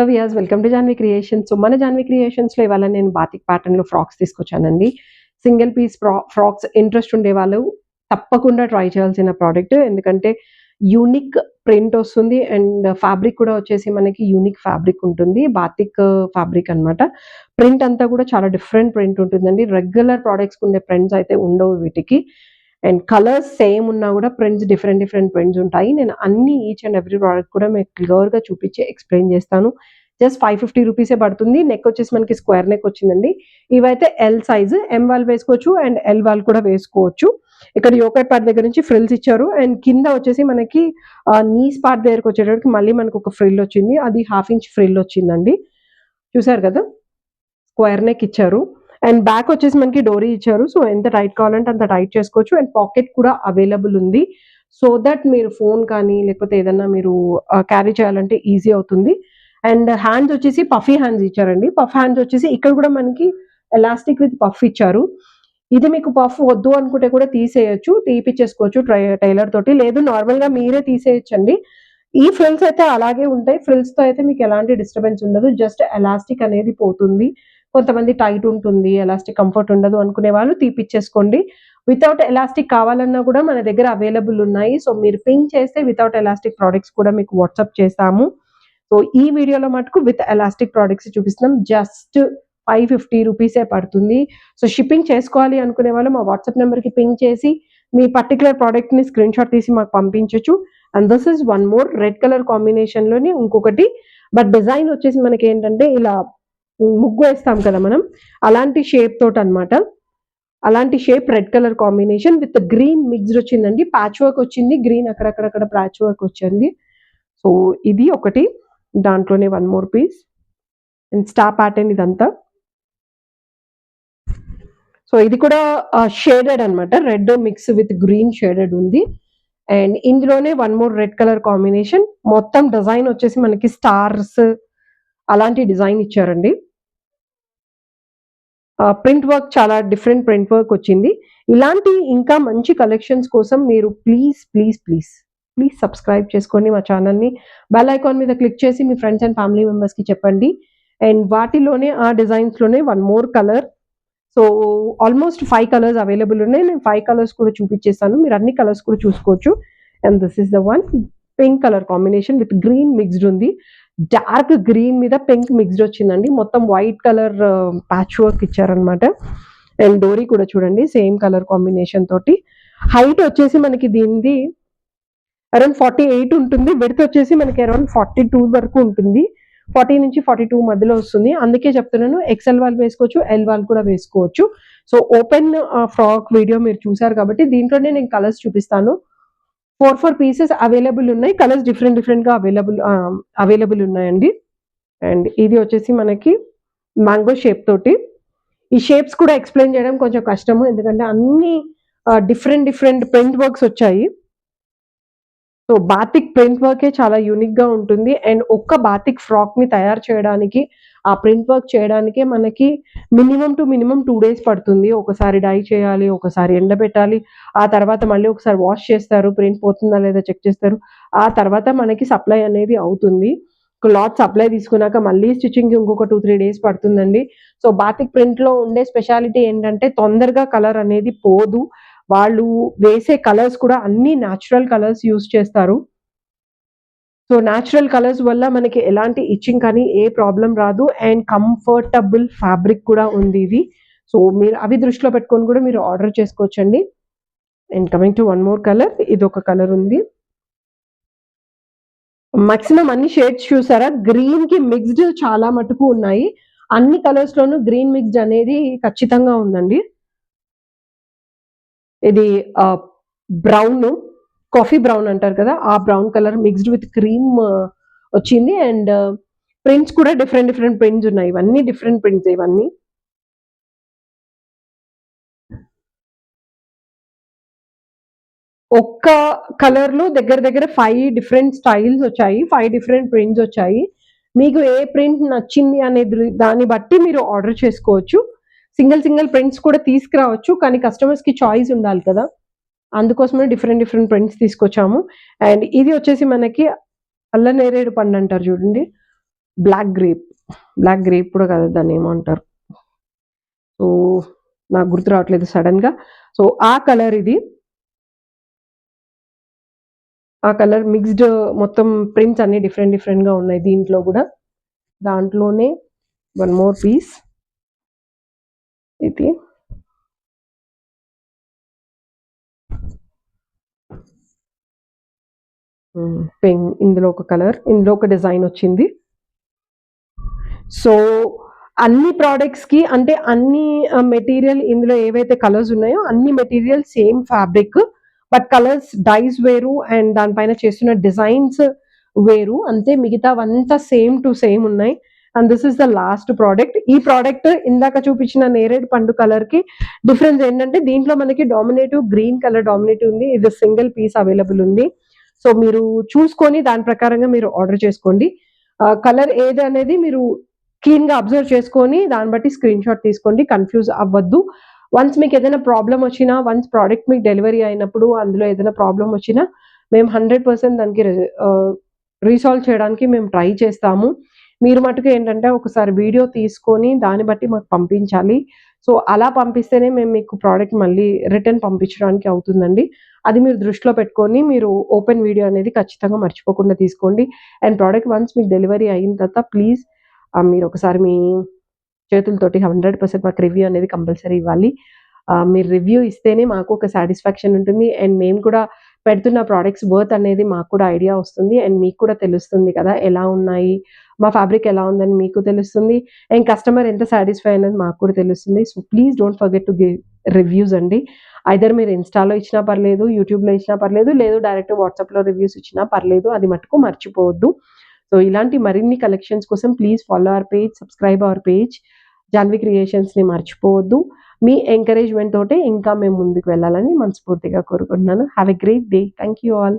Hello viewers, welcome to Janvi creations. So మన జాన్వి క్రియేషన్స్లో ఇవాళ నేను బాతిక్ ప్యాటర్న్లో ఫ్రాక్స్ తీసుకొచ్చానండి. సింగిల్ పీస్ ఫ్రాక్స్ ఇంట్రెస్ట్ ఉండే వాళ్ళు తప్పకుండా ట్రై చేయాల్సిన ప్రోడక్ట్. ఎందుకంటే యూనిక్ ప్రింట్ వస్తుంది అండ్ ఫ్యాబ్రిక్ కూడా వచ్చేసి మనకి యూనిక్ ఫ్యాబ్రిక్ ఉంటుంది. బాతిక్ ఫ్యాబ్రిక్ అనమాట. ప్రింట్ అంతా కూడా చాలా డిఫరెంట్ ప్రింట్ ఉంటుందండి. రెగ్యులర్ ప్రోడక్ట్స్కి ఉండే ప్రింట్స్ అయితే ఉండవు వీటికి. అండ్ కలర్స్ సేమ్ ఉన్నా కూడా ప్రింట్స్ డిఫరెంట్ ప్రింట్స్ ఉంటాయి. నేను అన్ని ఈచ్ అండ్ ఎవ్రీ ప్రోడక్ట్ కూడా మీకు క్లియర్గా చూపించి ఎక్స్ప్లెయిన్ చేస్తాను. జస్ట్ 550 రూపీసే పడుతుంది. నెక్ వచ్చేసి మనకి స్క్వేర్ నెక్ వచ్చిందండి. ఇవైతే ఎల్ సైజు, ఎం వాళ్ళు వేసుకోవచ్చు అండ్ ఎల్ వాళ్ళు కూడా వేసుకోవచ్చు. ఇక్కడ యోకెట్ పార్ట్ దగ్గర నుంచి ఫ్రిల్స్ ఇచ్చారు అండ్ కింద వచ్చేసి మనకి నీస్ పార్ట్ దగ్గరకు వచ్చేటప్పటికి మళ్ళీ మనకు ఒక ఫ్రిల్ వచ్చింది. అది 1/2 ఇంచ్ ఫ్రిల్ వచ్చిందండి. చూసారు కదా, స్క్వేర్ నెక్ ఇచ్చారు అండ్ బ్యాక్ వచ్చేసి మనకి డోరీ ఇచ్చారు. సో ఎంత టైట్ కావాలంటే అంత టైట్ చేసుకోవచ్చు అండ్ పాకెట్ కూడా అవైలబుల్ ఉంది. సో దట్ మీరు ఫోన్ కానీ లేకపోతే ఏదన్నా మీరు క్యారీ చేయాలంటే ఈజీ అవుతుంది. అండ్ హ్యాండ్స్ వచ్చేసి పఫీ హ్యాండ్స్ ఇచ్చారండి. పఫ్ హ్యాండ్స్ వచ్చేసి ఇక్కడ కూడా మనకి ఎలాస్టిక్ విత్ పఫ్ ఇచ్చారు. ఇది మీకు పఫ్ వద్దు అనుకుంటే కూడా తీసేయొచ్చు, తీపిచ్చేసుకోవచ్చు టైలర్ తోటి. లేదు నార్మల్గా మీరే తీసేయచ్చండి. ఈ ఫ్రిల్స్ అయితే అలాగే ఉంటాయి. ఫ్రిల్స్ తో అయితే మీకు ఎలాంటి డిస్టర్బెన్స్ ఉండదు. జస్ట్ ఎలాస్టిక్ అనేది పోతుంది. కొంతమంది టైట్ ఉంటుంది, ఎలాస్టిక్ కంఫర్ట్ ఉండదు అనుకునే వాళ్ళు తీపిచ్చేసుకోండి. వితౌట్ ఎలాస్టిక్ కావాలన్నా కూడా మన దగ్గర అవైలబుల్ ఉన్నాయి. సో మీరు పింక్ చేస్తే వితౌట్ ఎలాస్టిక్ ప్రోడక్ట్స్ కూడా మీకు వాట్సాప్ చేస్తాము. సో ఈ వీడియోలో మటుకు విత్ ఎలాస్టిక్ ప్రోడక్ట్స్ చూపిస్తున్నాం. జస్ట్ 550 రూపీసే పడుతుంది. సో షిప్పింగ్ చేసుకోవాలి అనుకునే వాళ్ళు మా వాట్సాప్ నెంబర్కి పింక్ చేసి మీ పర్టికులర్ ప్రోడక్ట్ని స్క్రీన్ షాట్ తీసి మాకు పంపించవచ్చు. And this is one more red colour కాంబినేషన్లోనే ఇంకొకటి. బట్ డిజైన్ వచ్చేసి మనకి ఏంటంటే ఇలా ముగ్గు వేస్తాం కదా మనం, అలాంటి షేప్ తోటి అనమాట. అలాంటి shape red colour combination with green mixed వచ్చిందండి. ప్యాచ్ వర్క్ వచ్చింది, గ్రీన్ అక్కడక్కడ ప్యాచ్ వర్క్ వచ్చింది. సో ఇది ఒకటి, దాంట్లోనే one more piece and star pattern ఇదంతా. సో ఇది కూడా షేడెడ్ అనమాట, red mix with green shaded ఉంది. అండ్ ఇందులోనే one more red colour combination. మొత్తం డిజైన్ వచ్చేసి మనకి స్టార్స్ అలాంటి డిజైన్ ఇచ్చారండి. ప్రింట్ వర్క్ చాలా డిఫరెంట్ ప్రింట్ వర్క్ వచ్చింది. ఇలాంటి ఇంకా మంచి కలెక్షన్స్ కోసం మీరు ప్లీజ్ సబ్స్క్రైబ్ చేసుకోండి మా ఛానల్ని. బెల్ ఐకాన్ మీద క్లిక్ చేసి మీ ఫ్రెండ్స్ అండ్ ఫ్యామిలీ మెంబర్స్కి చెప్పండి. అండ్ వాటిలోనే ఆ డిజైన్స్లోనే one more colour. So almost 5 colours available ఉన్నాయి. నేను 5 కలర్స్ కూడా చూపించేస్తాను, మీరు అన్ని కలర్స్ కూడా చూసుకోవచ్చు. And this is the one, pink colour combination with green mixed ఉంది. డార్క్ గ్రీన్ మీద పింక్ మిక్స్డ్ వచ్చిందండి. మొత్తం వైట్ కలర్ ప్యాచ్ వర్క్ ఇచ్చారనమాట. అండ్ డోరీ కూడా చూడండి సేమ్ కలర్ కాంబినేషన్ తోటి. హైట్ వచ్చేసి మనకి దీనిది అరౌండ్ 48 ఉంటుంది. విడ్త్ వచ్చేసి మనకి అరౌండ్ 42 వరకు ఉంటుంది. 40 నుంచి 42 మధ్యలో వస్తుంది. అందుకే చెప్తున్నాను, ఎక్సెల్ వాళ్ళు వేసుకోవచ్చు, ఎల్ వాళ్ళు కూడా వేసుకోవచ్చు. సో ఓపెన్ ఫ్రాక్ వీడియో మీరు చూసారు కాబట్టి దీంట్లోనే నేను కలర్స్ చూపిస్తాను. 4 పీసెస్ అవైలబుల్ ఉన్నాయి. కలర్స్ డిఫరెంట్గా అవైలబుల్ ఉన్నాయండి. అండ్ ఇది వచ్చేసి మనకి మ్యాంగో షేప్ తోటి. ఈ షేప్స్ కూడా ఎక్స్ప్లెయిన్ చేయడం కొంచెం కష్టము, ఎందుకంటే అన్ని డిఫరెంట్ ప్రింట్ వర్క్స్ వచ్చాయి. సో బాతిక్ ప్రింట్ వర్కే చాలా యూనిక్గా ఉంటుంది. అండ్ ఒక్క బాతిక్ ఫ్రాక్ని తయారు చేయడానికి, ఆ ప్రింట్ వర్క్ చేయడానికే మనకి మినిమం 2 days పడుతుంది. ఒకసారి డై చేయాలి, ఒకసారి ఎండబెట్టాలి, ఆ తర్వాత మళ్ళీ ఒకసారి వాష్ చేస్తారు, ప్రింట్ పోతుందా లేదా చెక్ చేస్తారు, ఆ తర్వాత మనకి సప్లై అనేది అవుతుంది. క్లాత్ సప్లై తీసుకున్నాక మళ్ళీ స్టిచ్చింగ్కి ఇంకొక 2-3 days పడుతుందండి. సో బాతిక్ ప్రింట్లో ఉండే స్పెషాలిటీ ఏంటంటే తొందరగా కలర్ అనేది పోదు. వాళ్ళు వేసే కలర్స్ కూడా అన్ని న్యాచురల్ కలర్స్ యూజ్ చేస్తారు. సో న్యాచురల్ కలర్స్ వల్ల మనకి ఎలాంటి ఇచ్చింగ్ కానీ ఏ ప్రాబ్లం రాదు. అండ్ కంఫర్టబుల్ ఫ్యాబ్రిక్ కూడా ఉంది ఇది. సో మీరు అవి దృష్టిలో పెట్టుకొని కూడా మీరు ఆర్డర్ చేసుకోవచ్చండి. And coming to one more colour, ఇది ఒక కలర్ ఉంది. మాక్సిమం అన్ని షేడ్స్ చూసారా, గ్రీన్ కి మిక్స్డ్ చాలా మటుకు ఉన్నాయి. అన్ని కలర్స్ లోనూ గ్రీన్ మిక్స్డ్ అనేది ఖచ్చితంగా ఉందండి. ఇది బ్రౌన్, కాఫీ బ్రౌన్ అంటారు కదా, ఆ brown colour mixed with cream వచ్చింది. అండ్ ప్రింట్స్ కూడా డిఫరెంట్ ప్రింట్స్ ఉన్నాయి. ఇవన్నీ డిఫరెంట్ ప్రింట్స్. ఇవన్నీ ఒక్క కలర్ లో దగ్గర 5 డిఫరెంట్ స్టైల్స్ వచ్చాయి, 5 డిఫరెంట్ ప్రింట్స్ వచ్చాయి. మీకు ఏ ప్రింట్ నచ్చింది అనేది దాన్ని బట్టి మీరు ఆర్డర్ చేసుకోవచ్చు. సింగిల్ ప్రింట్స్ కూడా తీసుకురావచ్చు, కానీ కస్టమర్స్ కి చాయిస్ ఉండాలి కదా, అందుకోసమే డిఫరెంట్ ప్రింట్స్ తీసుకొచ్చాము. అండ్ ఇది వచ్చేసి మనకి అల్ల నేరేడు పండు అంటారు చూడండి, బ్లాక్ గ్రేప్ కూడా కదా దాన్ని ఏమంటారు, సో నాకు గుర్తు రావట్లేదు సడన్గా. సో ఆ కలర్ ఇది, ఆ కలర్ మిక్స్డ్, మొత్తం ప్రింట్స్ అన్ని డిఫరెంట్గా ఉన్నాయి దీంట్లో కూడా. దాంట్లోనే వన్ మోర్ పీస్ ఇది, ఇందులో ఒక కలర్, ఇందులో ఒక డిజైన్ వచ్చింది. సో అన్ని ప్రోడక్ట్స్కి అంటే అన్ని మెటీరియల్ ఇందులో ఏవైతే కలర్స్ ఉన్నాయో అన్ని material same fabric, but colours dyes వేరు అండ్ దానిపైన చేస్తున్న డిజైన్స్ వేరు అంతే. మిగతావంతా సేమ్ టు సేమ్ ఉన్నాయి. And this is the last product. ఈ ప్రోడక్ట్ ఇందాక చూపించిన నేరేడు పండు కలర్ కి డిఫరెన్స్ ఏంటంటే దీంట్లో మనకి డామినేటివ్ గ్రీన్ కలర్ డామినేటివ్ ఉంది, ఇది సింగిల్ పీస్ అవైలబుల్ ఉంది. సో మీరు చూసుకొని దాని ప్రకారంగా మీరు ఆర్డర్ చేసుకోండి. కలర్ ఏది అనేది మీరు క్లీన్గా అబ్జర్వ్ చేసుకొని దాన్ని బట్టి స్క్రీన్ షాట్ తీసుకోండి, కన్ఫ్యూజ్ అవ్వద్దు. వన్స్ మీకు ఏదైనా ప్రాబ్లం వచ్చినా, వన్స్ ప్రోడక్ట్ మీకు డెలివరీ అయినప్పుడు అందులో ఏదైనా ప్రాబ్లం వచ్చినా మేము 100% దానికి రీసాల్వ్ చేయడానికి మేము ట్రై చేస్తాము. మీరు మటుకు ఏంటంటే ఒకసారి వీడియో తీసుకొని దాన్ని బట్టి మాకు పంపించాలి. సో అలా పంపిస్తేనే మేము మీకు ప్రోడక్ట్ మళ్ళీ రిటర్న్ పంపించడానికి అవుతుందండి. అది మీరు దృష్టిలో పెట్టుకొని మీరు ఓపెన్ వీడియో అనేది ఖచ్చితంగా మర్చిపోకుండా తీసుకోండి. అండ్ ప్రోడక్ట్ వన్స్ మీకు డెలివరీ అయిన తర్వాత ప్లీజ్ మీరు ఒకసారి మీ చేతులతోటి 100% మాకు రివ్యూ అనేది కంపల్సరీ ఇవ్వాలి. మీరు రివ్యూ ఇస్తేనే మాకు ఒక సాటిస్ఫాక్షన్ ఉంటుంది అండ్ మేము కూడా పెడుతున్న ప్రోడక్ట్స్ వర్త్ అనేది మాకు కూడా ఐడియా వస్తుంది అండ్ మీకు కూడా తెలుస్తుంది కదా ఎలా ఉన్నాయి, మా ఫ్యాబ్రిక్ ఎలా ఉందని మీకు తెలుస్తుంది అండ్ కస్టమర్ ఎంత సాటిస్ఫై అనేది మాకు కూడా తెలుస్తుంది. So please don't forget to give reviews అండి. ఐదర్ మీరు ఇన్స్టాలో ఇచ్చినా పర్లేదు, యూట్యూబ్లో ఇచ్చినా పర్లేదు, లేదు డైరెక్ట్ వాట్సాప్లో రివ్యూస్ ఇచ్చినా పర్లేదు, అది మటుకు మర్చిపోవద్దు. సో ఇలాంటి మరిన్ని కలెక్షన్స్ కోసం please follow our page, subscribe our page Janvi క్రియేషన్స్ని మర్చిపోవద్దు. మీ ఎంకరేజ్మెంట్ తోటే ఇంకా మేము ముందుకు వెళ్ళాలని మనస్ఫూర్తిగా కోరుకుంటున్నాను. Have a great day. Thank you all.